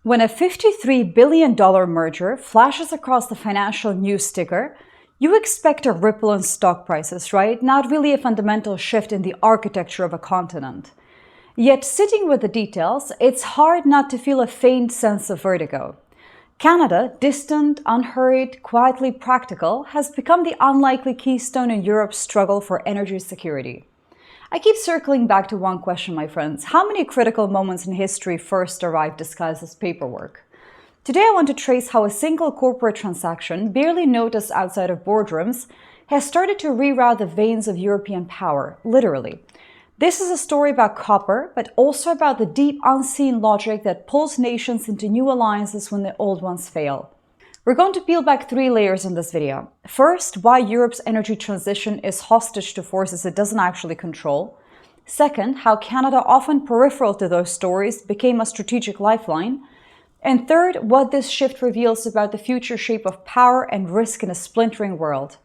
When a $53 billion merger flashes across the financial news ticker, you expect a ripple in stock prices, right? Not really a fundamental shift in the architecture of a continent. Yet, sitting with the details, it's hard not to feel a faint sense of vertigo. Canada, distant, unhurried, quietly practical, has become the unlikely keystone in Europe's struggle for energy security. I keep circling back to one question, my friends. How many critical moments in history first arrived disguised as paperwork? Today I want to trace how a single corporate transaction, barely noticed outside of boardrooms, has started to reroute the veins of European power, literally. This is a story about copper, but also about the deep unseen logic that pulls nations into new alliances when the old ones fail. We're going to peel back 3 layers in this video. First, why Europe's energy transition is hostage to forces it doesn't actually control. Second, how Canada, often peripheral to those stories, became a strategic lifeline. And third, what this shift reveals about the future shape of power and risk in a splintering world.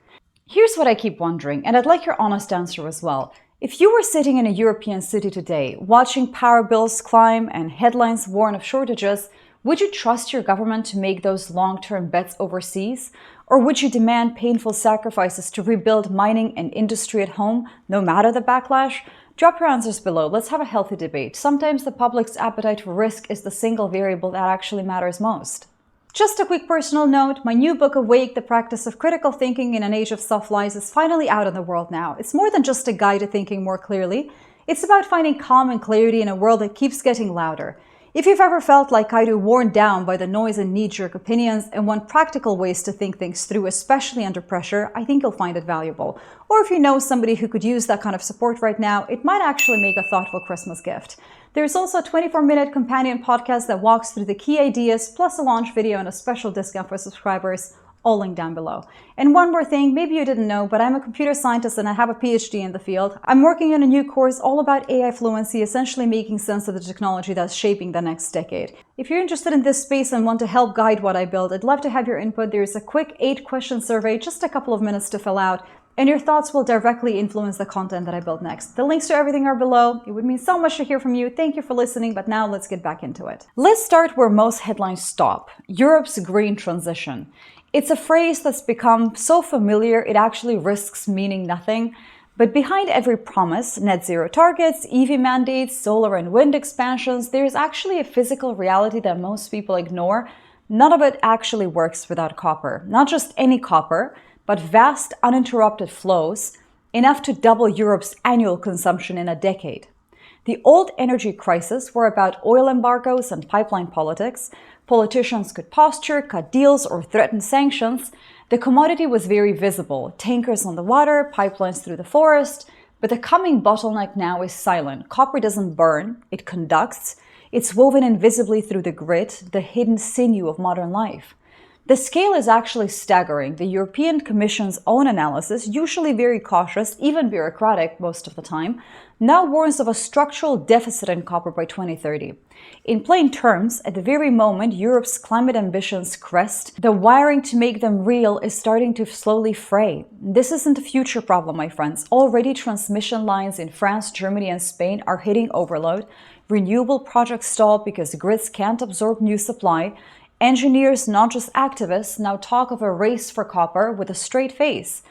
Here's what I keep wondering, and I'd like your honest answer as well. If you were sitting in a European city today, watching power bills climb and headlines warn of shortages, would you trust your government to make those long-term bets overseas? Or would you demand painful sacrifices to rebuild mining and industry at home, no matter the backlash? Drop your answers below. Let's have a healthy debate. Sometimes the public's appetite for risk is the single variable that actually matters most. Just a quick personal note, my new book, Awake, the Practice of Critical Thinking in an Age of Soft Lies, is finally out in the world now. It's more than just a guide to thinking more clearly. It's about finding calm and clarity in a world that keeps getting louder. If you've ever felt like I do, worn down by the noise and knee-jerk opinions and want practical ways to think things through, especially under pressure, I think you'll find it valuable. Or if you know somebody who could use that kind of support right now, it might actually make a thoughtful Christmas gift. There's also a 24-minute companion podcast that walks through the key ideas, plus a launch video and a special discount for subscribers, all linked down below. And one more thing, maybe you didn't know, but I'm a computer scientist and I have a PhD in the field. I'm working on a new course all about AI fluency, essentially making sense of the technology that's shaping the next decade. If you're interested in this space and want to help guide what I build, I'd love to have your input. There's a quick 8-question survey, just a couple of minutes to fill out, and your thoughts will directly influence the content that I build next. The links to everything are below. It would mean so much to hear from you. Thank you for listening, but now let's get back into it. Let's start where most headlines stop: Europe's green transition. It's a phrase that's become so familiar it actually risks meaning nothing. But behind every promise, net zero targets, EV mandates, solar and wind expansions, there's actually a physical reality that most people ignore. None of it actually works without copper. Not just any copper, but vast uninterrupted flows, enough to double Europe's annual consumption in a decade. The old energy crises were about oil embargoes and pipeline politics. Politicians could posture, cut deals, or threaten sanctions. The commodity was very visible: tankers on the water, pipelines through the forest. But the coming bottleneck now is silent. Copper doesn't burn, it conducts. It's woven invisibly through the grid, the hidden sinew of modern life. The scale is actually staggering. The European Commission's own analysis, usually very cautious, even bureaucratic most of the time, now warns of a structural deficit in copper by 2030. In plain terms, at the very moment Europe's climate ambitions crest, the wiring to make them real is starting to slowly fray. This isn't a future problem, my friends. Already transmission lines in France, Germany, and Spain are hitting overload. Renewable projects stall because grids can't absorb new supply. Engineers, not just activists, now talk of a race for copper with a straight face.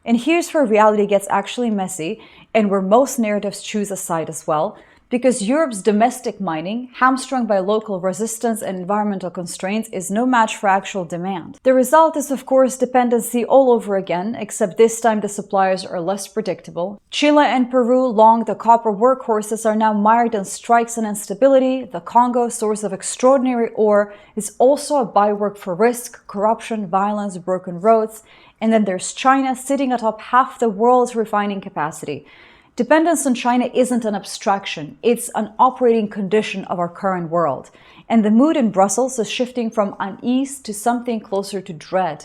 And here's where reality gets actually messy, and where most narratives choose a side as well, because Europe's domestic mining, hamstrung by local resistance and environmental constraints, is no match for actual demand. The result is, of course, dependency all over again, except this time the suppliers are less predictable. Chile and Peru, long the copper workhorses, are now mired in strikes and instability. The Congo, source of extraordinary ore, is also a byword for risk, corruption, violence, broken roads. And then there's China, sitting atop half the world's refining capacity. Dependence on China isn't an abstraction, it's an operating condition of our current world. And the mood in Brussels is shifting from unease to something closer to dread.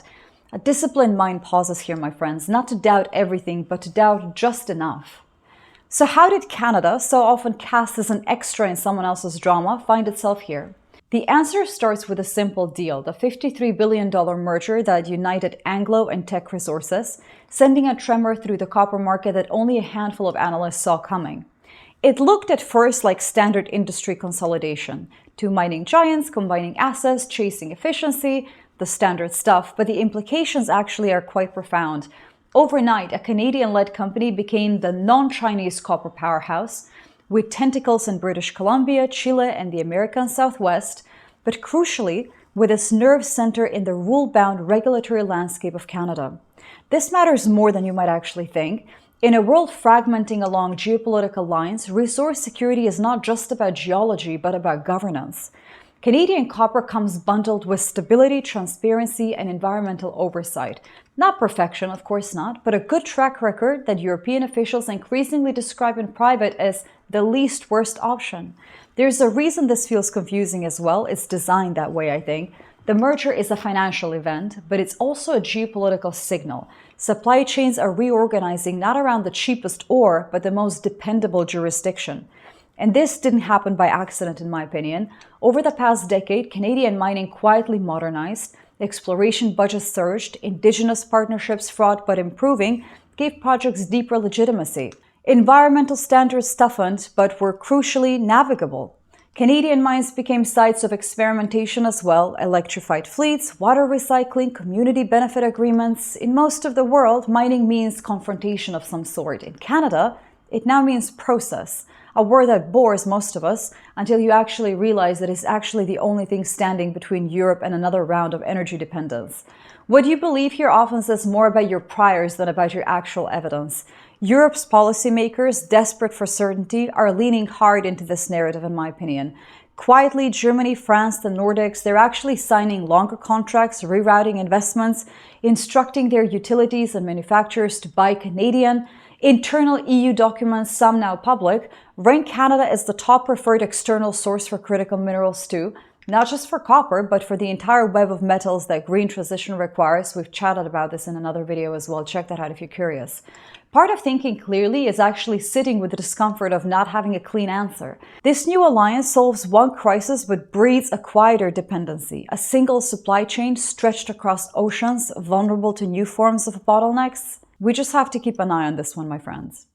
A disciplined mind pauses here, my friends, not to doubt everything, but to doubt just enough. So how did Canada, so often cast as an extra in someone else's drama, find itself here? The answer starts with a simple deal: the $53 billion merger that united Anglo and Teck resources, sending a tremor through the copper market that only a handful of analysts saw coming. It looked at first like standard industry consolidation. Two mining giants combining assets, chasing efficiency, the standard stuff, but the implications actually are quite profound. Overnight, a Canadian-led company became the non-Chinese copper powerhouse, with tentacles in British Columbia, Chile, and the American Southwest, but crucially, with its nerve center in the rule-bound regulatory landscape of Canada. This matters more than you might actually think. In a world fragmenting along geopolitical lines, resource security is not just about geology, but about governance. Canadian copper comes bundled with stability, transparency, and environmental oversight. Not perfection, of course not, but a good track record that European officials increasingly describe in private as the least worst option. There's a reason this feels confusing as well. It's designed that way, I think. The merger is a financial event, but it's also a geopolitical signal. Supply chains are reorganizing not around the cheapest ore, but the most dependable jurisdiction. And this didn't happen by accident, in my opinion. Over the past decade, Canadian mining quietly modernized, exploration budgets surged, indigenous partnerships fraught but improving gave projects deeper legitimacy. Environmental standards toughened but were crucially navigable. Canadian mines became sites of experimentation as well, electrified fleets, water recycling, community benefit agreements. In most of the world, mining means confrontation of some sort. In Canada, it now means process, a word that bores most of us until you actually realize that it's actually the only thing standing between Europe and another round of energy dependence. What you believe here often says more about your priors than about your actual evidence. Europe's policymakers, desperate for certainty, are leaning hard into this narrative, in my opinion. Quietly, Germany, France, the Nordics, they're actually signing longer contracts, rerouting investments, instructing their utilities and manufacturers to buy Canadian. Internal EU documents, some now public, rank Canada as the top preferred external source for critical minerals too, not just for copper, but for the entire web of metals that green transition requires. We've chatted about this in another video as well. Check that out if you're curious. Part of thinking clearly is actually sitting with the discomfort of not having a clean answer. This new alliance solves one crisis but breeds a quieter dependency, a single supply chain stretched across oceans, vulnerable to new forms of bottlenecks. We just have to keep an eye on this one, my friends.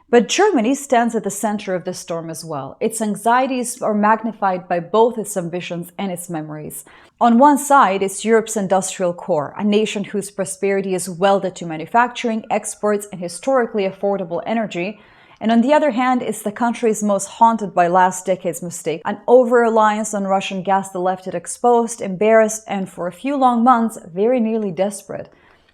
But Germany stands at the center of this storm as well. Its anxieties are magnified by both its ambitions and its memories. On one side, it's Europe's industrial core, a nation whose prosperity is welded to manufacturing, exports, and historically affordable energy. And on the other hand, it's the country's most haunted by last decade's mistake, an over-reliance on Russian gas that left it exposed, embarrassed, and for a few long months, very nearly desperate.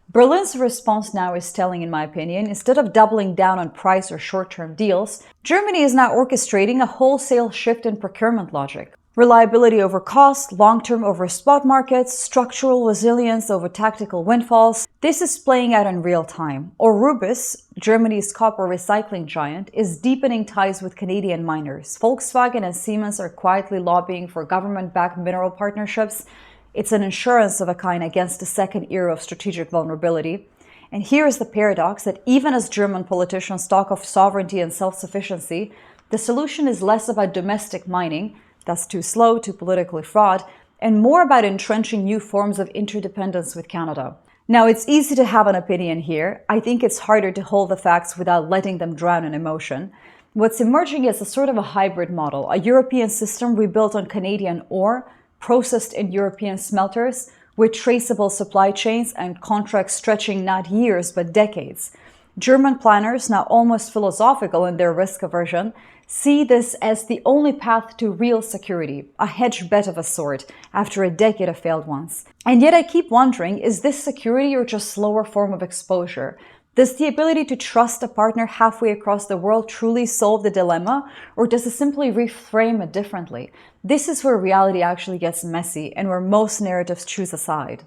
Berlin's response now is telling, in my opinion. Instead of doubling down on price or short-term deals, Germany is now orchestrating a wholesale shift in procurement logic. Reliability over cost, long-term over spot markets, structural resilience over tactical windfalls. This is playing out in real time. Aurubis, Germany's copper recycling giant, is deepening ties with Canadian miners. Volkswagen and Siemens are quietly lobbying for government-backed mineral partnerships. It's an insurance of a kind against the second era of strategic vulnerability. And here is the paradox that even as German politicians talk of sovereignty and self-sufficiency, the solution is less about domestic mining, that's too slow, too politically fraught, and more about entrenching new forms of interdependence with Canada. Now, it's easy to have an opinion here. I think it's harder to hold the facts without letting them drown in emotion. What's emerging is a sort of a hybrid model, a European system rebuilt on Canadian ore, processed in European smelters, with traceable supply chains and contracts stretching not years but decades. German planners, now almost philosophical in their risk aversion, see this as the only path to real security, a hedge bet of a sort, after a decade of failed ones. And yet I keep wondering, is this security or just slower form of exposure? Does the ability to trust a partner halfway across the world truly solve the dilemma, or does it simply reframe it differently? This is where reality actually gets messy and where most narratives choose a side.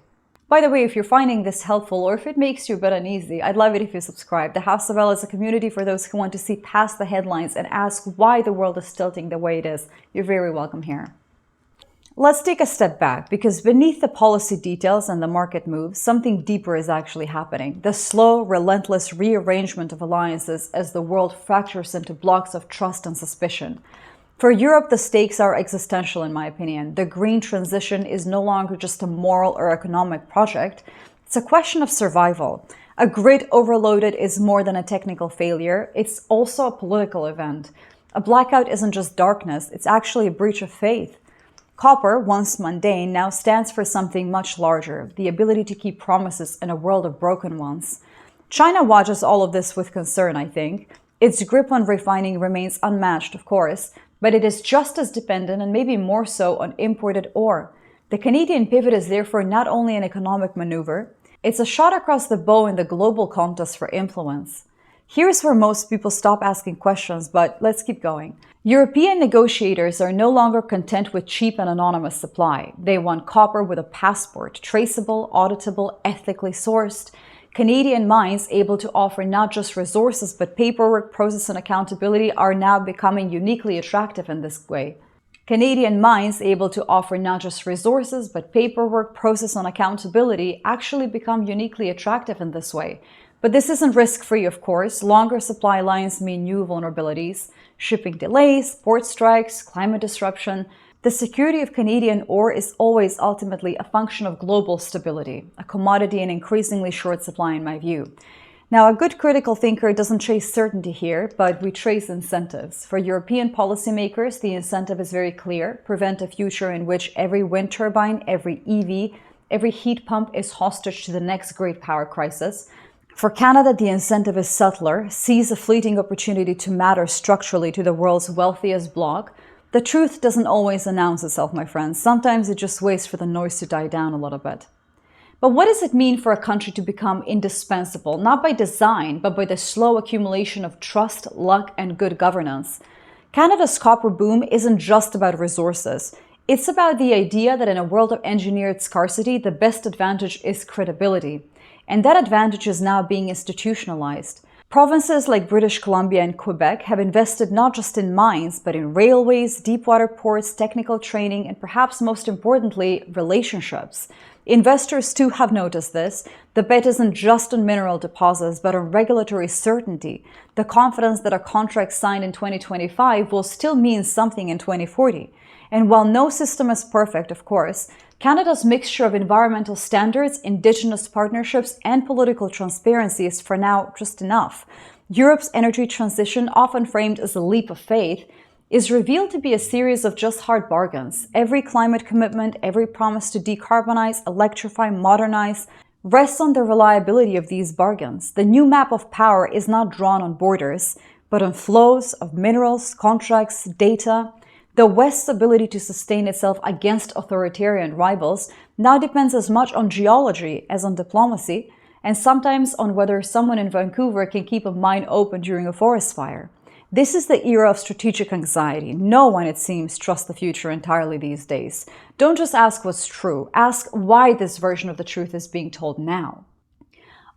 By the way, if you're finding this helpful or if it makes you a bit uneasy, I'd love it if you subscribe. The House of L is a community for those who want to see past the headlines and ask why the world is tilting the way it is. You're very welcome here. Let's take a step back, because beneath the policy details and the market moves, something deeper is actually happening. The slow, relentless rearrangement of alliances as the world fractures into blocks of trust and suspicion. For Europe, the stakes are existential, in my opinion. The green transition is no longer just a moral or economic project. It's a question of survival. A grid overloaded is more than a technical failure. It's also a political event. A blackout isn't just darkness, it's actually a breach of faith. Copper, once mundane, now stands for something much larger, the ability to keep promises in a world of broken ones. China watches all of this with concern, I think. Its grip on refining remains unmatched, of course, but it is just as dependent and maybe more so on imported ore. The Canadian pivot is therefore not only an economic maneuver, it's a shot across the bow in the global contest for influence. Here's where most people stop asking questions, but let's keep going. European negotiators are no longer content with cheap and anonymous supply. They want copper with a passport, traceable, auditable, ethically sourced. Canadian mines able to offer not just resources, but paperwork, process, and accountability are now becoming uniquely attractive in this way. Canadian mines able to offer not just resources, but paperwork, process, and accountability actually become uniquely attractive in this way. But this isn't risk-free, of course. Longer supply lines mean new vulnerabilities, shipping delays, port strikes, climate disruption. The security of Canadian ore is always ultimately a function of global stability, a commodity in increasingly short supply in my view. Now, a good critical thinker doesn't chase certainty here, but we trace incentives. For European policymakers, the incentive is very clear: prevent a future in which every wind turbine, every EV, every heat pump is hostage to the next great power crisis. For Canada, the incentive is subtler: seize a fleeting opportunity to matter structurally to the world's wealthiest bloc. The truth doesn't always announce itself, my friends. Sometimes it just waits for the noise to die down a little bit. But what does it mean for a country to become indispensable, not by design, but by the slow accumulation of trust, luck, and good governance? Canada's copper boom isn't just about resources. It's about the idea that in a world of engineered scarcity, the best advantage is credibility. And that advantage is now being institutionalized. Provinces like British Columbia and Quebec have invested not just in mines, but in railways, deepwater ports, technical training, and perhaps most importantly, relationships. Investors too have noticed this. The bet isn't just on mineral deposits, but on regulatory certainty, the confidence that a contract signed in 2025 will still mean something in 2040. And while no system is perfect, of course, Canada's mixture of environmental standards, Indigenous partnerships, and political transparency is for now just enough. Europe's energy transition, often framed as a leap of faith, is revealed to be a series of just hard bargains. Every climate commitment, every promise to decarbonize, electrify, modernize, rests on the reliability of these bargains. The new map of power is not drawn on borders, but on flows of minerals, contracts, data. The West's ability to sustain itself against authoritarian rivals now depends as much on geology as on diplomacy, and sometimes on whether someone in Vancouver can keep a mine open during a forest fire. This is the era of strategic anxiety. No one, it seems, trusts the future entirely these days. Don't just ask what's true. Ask why this version of the truth is being told now.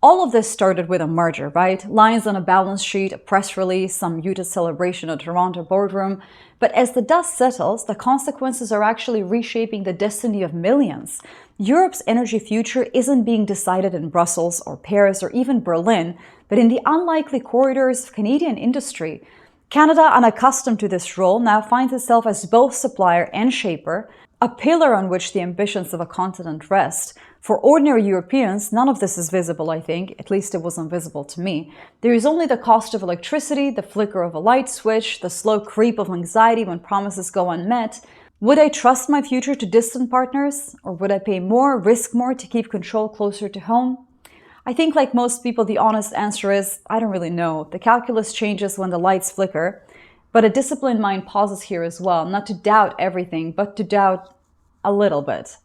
All of this started with a merger, right? Lines on a balance sheet, a press release, some muted celebration in a Toronto boardroom. But as the dust settles, the consequences are actually reshaping the destiny of millions. Europe's energy future isn't being decided in Brussels or Paris or even Berlin, but in the unlikely corridors of Canadian industry. Canada, unaccustomed to this role, now finds itself as both supplier and shaper, a pillar on which the ambitions of a continent rest. For ordinary Europeans, none of this is visible, I think. At least it wasn't visible to me. There is only the cost of electricity, the flicker of a light switch, the slow creep of anxiety when promises go unmet. Would I trust my future to distant partners? Or would I pay more, risk more to keep control closer to home? I think, like most people, the honest answer is, I don't really know. The calculus changes when the lights flicker. But a disciplined mind pauses here as well, not to doubt everything, but to doubt a little bit.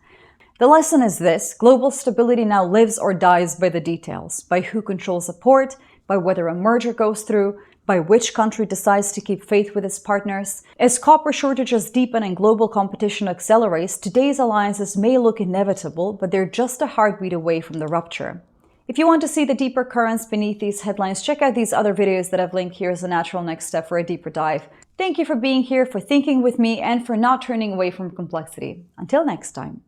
The lesson is this: global stability now lives or dies by the details, by who controls a port, by whether a merger goes through, by which country decides to keep faith with its partners. As copper shortages deepen and global competition accelerates, today's alliances may look inevitable, but they're just a heartbeat away from the rupture. If you want to see the deeper currents beneath these headlines, check out these other videos that I've linked here as a natural next step for a deeper dive. Thank you for being here, for thinking with me, and for not turning away from complexity. Until next time.